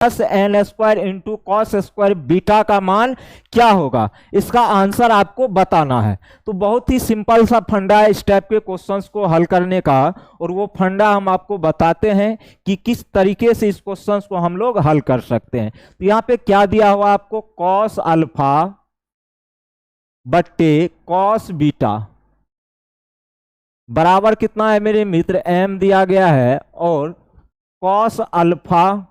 Plus n square into cos square beta का मान क्या होगा, इसका आंसर आपको बताना है। तो बहुत ही सिंपल सा फंडा है इस टाइप के क्वेश्चंस को हल करने का, और वो फंडा हम आपको बताते हैं कि किस तरीके से इस क्वेश्चंस को हम लोग हल कर सकते हैं। तो यहां पे क्या दिया हुआ आपको, कॉस अल्फा बट्टे कॉस बीटा बराबर कितना है मेरे मित्र, m दिया गया है, और कॉस अल्फा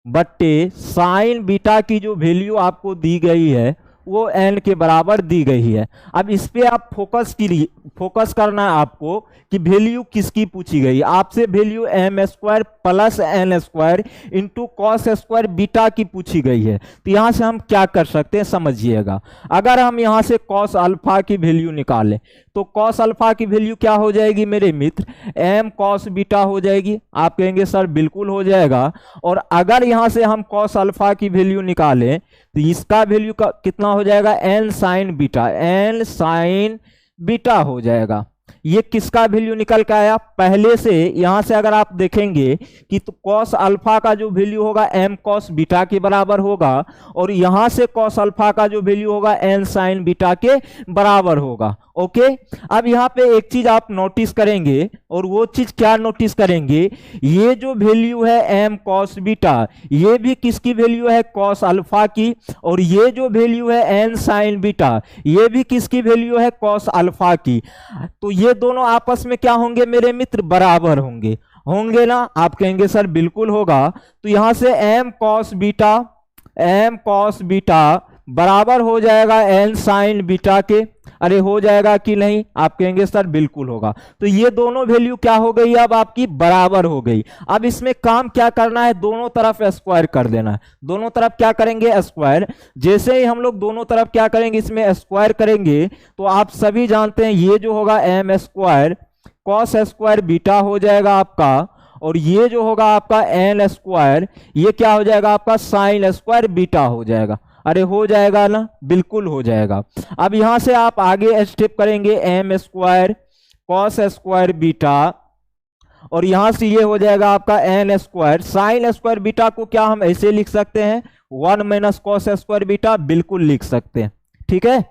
बट्टे साइन बीटा की जो वैल्यू आपको दी गई है वो n के बराबर दी गई है। अब इस पे आप फोकस करना है आपको कि वैल्यू किसकी पूछी गई। आपसे value m square plus n square into cos square beta की पूछी गई है। तो यहां से हम क्या कर सकते हैं समझिएगा। अगर हम यहां से कॉस अल्फा की वैल्यू निकालें तो कॉस अल्फा की वैल्यू क्या हो जाएगी मेरे मित्र, एम कॉस बीटा हो जाएगी। आप कहेंगे सर बिल्कुल हो जाएगा। और अगर यहां से हम कॉस अल्फा की वैल्यू निकालें तो इसका वैल्यू कितना हो जाएगा, n sine beta, n sine beta हो जाएगा। ये किसका वैल्यू निकल के आया, पहले से यहां से अगर आप देखेंगे कि तो कॉस अल्फा का जो वैल्यू होगा एम कॉस बीटा के बराबर होगा, और यहां से कॉस अल्फा का जो वैल्यू होगा एन साइन बीटा के बराबर होगा। ओके, अब यहां पे एक चीज आप नोटिस करेंगे, और वो चीज क्या नोटिस करेंगे, ये जो वैल्यू है एम कॉस बीटा ये भी किसकी वैल्यू है, कॉस अल्फा की, और ये जो वैल्यू है एन साइन बीटा ये भी किसकी वैल्यू है, कॉस अल्फा की। तो ये दोनों आपस में क्या होंगे मेरे मित्र, बराबर होंगे। होंगे ना, आप कहेंगे सर बिल्कुल होगा। तो यहां से एम कॉस बीटा बराबर हो जाएगा एन साइन बीटा के। अरे हो जाएगा कि नहीं, आप कहेंगे सर बिल्कुल होगा। तो ये दोनों वैल्यू क्या हो गई, अब आपकी बराबर हो गई। अब इसमें काम क्या करना है, दोनों तरफ स्क्वायर कर देना है। दोनों तरफ क्या करेंगे, स्क्वायर। जैसे ही हम लोग दोनों तरफ क्या करेंगे, इसमें स्क्वायर करेंगे, तो आप सभी जानते हैं ये जो होगा m square cos square beta हो जाएगा आपका, और ये जो होगा आपका एन स्क्वायर ये क्या हो जाएगा आपका, साइन स्क्वायर बीटा हो जाएगा। अरे हो जाएगा ना, बिल्कुल हो जाएगा। अब यहां से आप आगे स्टेप करेंगे, m square cos square beta, और यहां से ये हो जाएगा आपका n square sine square beta को क्या हम ऐसे लिख सकते हैं, 1 माइनस कॉस स्क्वायर बीटा, बिल्कुल लिख सकते हैं। ठीक है,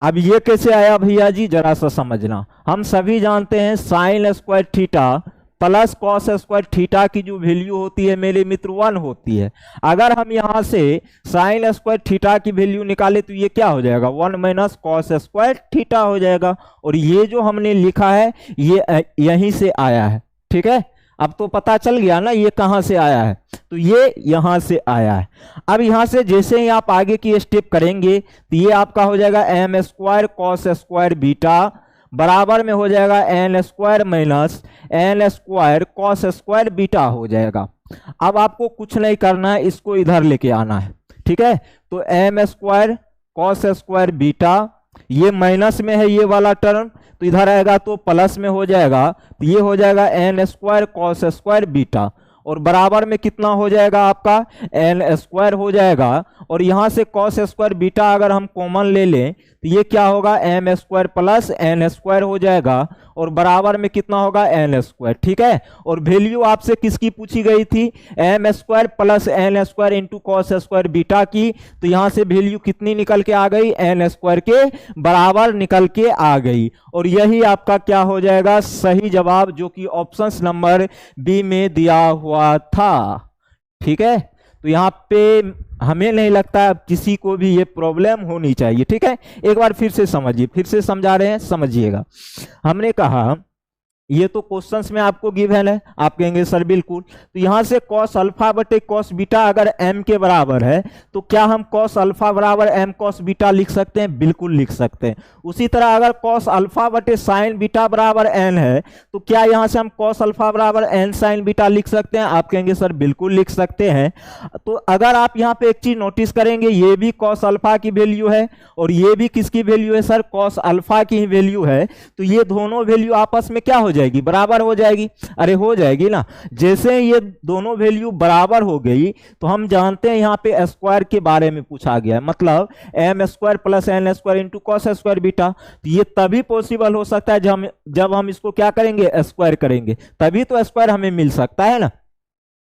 अब ये कैसे आया भैया जी, जरा सा समझना। हम सभी जानते हैं sine square theta plus cos square theta की जो वैल्यू होती है मेरे मित्र 1 होती है। अगर हम यहां से साइन स्क्वायर थीटा की वैल्यू निकाले तो ये क्या हो जाएगा, 1 माइनस कॉस स्क्वायर थीटा हो जाएगा। और ये जो हमने लिखा है ये यहीं से आया है। ठीक है, अब तो पता चल गया ना ये कहां से आया है, तो ये यहां से आया है। अब यहां से जैसे ही आप आगे की स्टेप करेंगे तो ये आपका हो जाएगा m square cos square beta बराबर में हो जाएगा n square minus n square cos square beta हो जाएगा। अब आपको कुछ नहीं करना है, इसको इधर लेके आना है। ठीक है, तो m square cos square beta ये माइनस में है ये वाला टर्म, तो इधर आएगा तो प्लस में हो जाएगा, तो ये हो जाएगा n square cos square beta, और बराबर में कितना हो जाएगा आपका एन स्क्वायर हो जाएगा। और यहां से कॉस स्क्वायर बीटा अगर हम कॉमन ले लें तो ये क्या होगा, m square plus n square हो जाएगा, और बराबर में कितना होगा एन स्क्वायर। ठीक है, और वैल्यू आपसे किसकी पूछी गई थी, m square plus n square into cos square beta की। तो यहां से वैल्यू कितनी निकल के आ गई, एन स्क्वायर के बराबर निकल के आ गई। और यही आपका क्या हो जाएगा, सही जवाब, जो कि ऑप्शन नंबर बी में दिया हुआ था। ठीक है, तो यहां पे हमें नहीं लगता किसी को भी ये प्रॉब्लम होनी चाहिए। ठीक है, एक बार फिर से समझिए, फिर से समझा रहे हैं, समझिएगा। हमने कहा ये तो क्वेश्चंस में आपको गिवन है, आप कहेंगे सर बिल्कुल। तो यहां से कॉस अल्फा बटे कॉस बीटा अगर m के बराबर है तो क्या हम कॉस अल्फा बराबर m कॉस बीटा लिख सकते हैं, बिल्कुल लिख सकते हैं। उसी तरह अगर कॉस अल्फा बटे साइन बीटा बराबर n है तो क्या यहां से हम कॉस अल्फा बराबर n साइन बीटा लिख सकते हैं, आप कहेंगे सर बिल्कुल लिख सकते हैं। तो अगर आप यहां पे एक चीज नोटिस करेंगे, ये भी कॉस अल्फा की वैल्यू है और ये भी किसकी वैल्यू है सर, कॉस अल्फा की ही वैल्यू है। तो ये दोनों वैल्यू आपस में क्या हो जाएगी, बराबर हो जाएगी। अरे हो जाएगी ना, जैसे ये दोनों वैल्यू बराबर हो गई तो हम जानते हैं यहां पे स्क्वायर के बारे में पूछा गया है, मतलब m square plus n square into cos square beta. तो ये तभी पॉसिबल हो सकता है जब हम इसको क्या करेंगे, स्क्वायर करेंगे, तभी तो स्क्वायर हमें मिल सकता है ना।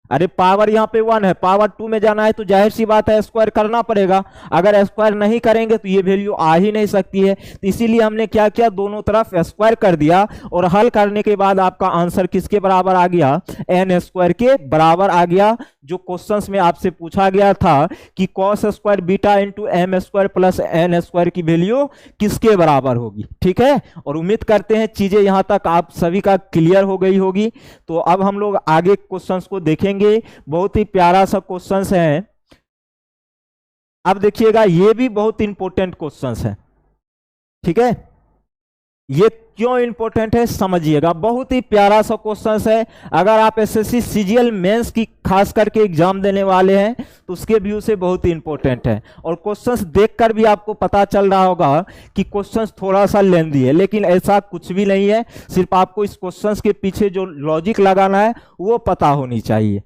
अरे पावर यहाँ पे 1 है, पावर 2 में जाना है तो जाहिर सी बात है स्क्वायर करना पड़ेगा। अगर स्क्वायर नहीं करेंगे तो ये वैल्यू आ ही नहीं सकती है। तो इसीलिए हमने क्या किया, दोनों तरफ स्क्वायर कर दिया और हल करने के बाद आपका आंसर किसके बराबर आ गया, एन स्क्वायर के बराबर आ गया। जो क्वेश्चंस में आपसे पूछा गया था कि cos square beta into m square plus n square की वैल्यू किसके बराबर होगी। ठीक है, और उम्मीद करते हैं चीजें यहां तक आप सभी का क्लियर हो गई होगी। तो अब हम लोग आगे क्वेश्चंस को देखेंगे। बहुत ही प्यारा सा क्वेश्चंस है। अब देखिएगा ये भी बहुत इंपॉर्टेंट क्वेश्चंस है। ठीक है, ये क्यों इंपॉर्टेंट है समझिएगा, बहुत ही प्यारा सा क्वेश्चन है। अगर आप एसएससी सीजीएल मेंस की खास करके एग्जाम देने वाले हैं तो उसके व्यू से बहुत ही इंपॉर्टेंट है। और क्वेश्चंस देखकर भी आपको पता चल रहा होगा कि क्वेश्चंस थोड़ा सा लेंथी है, लेकिन ऐसा कुछ भी नहीं है। सिर्फ आपको इस क्वेश्चंस के पीछे जो लॉजिक लगाना है वो पता होनी चाहिए।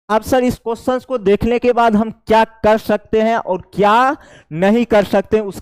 अब सर इस क्वेश्चंस को देखने के बाद हम क्या कर सकते हैं और क्या नहीं कर सकते, उस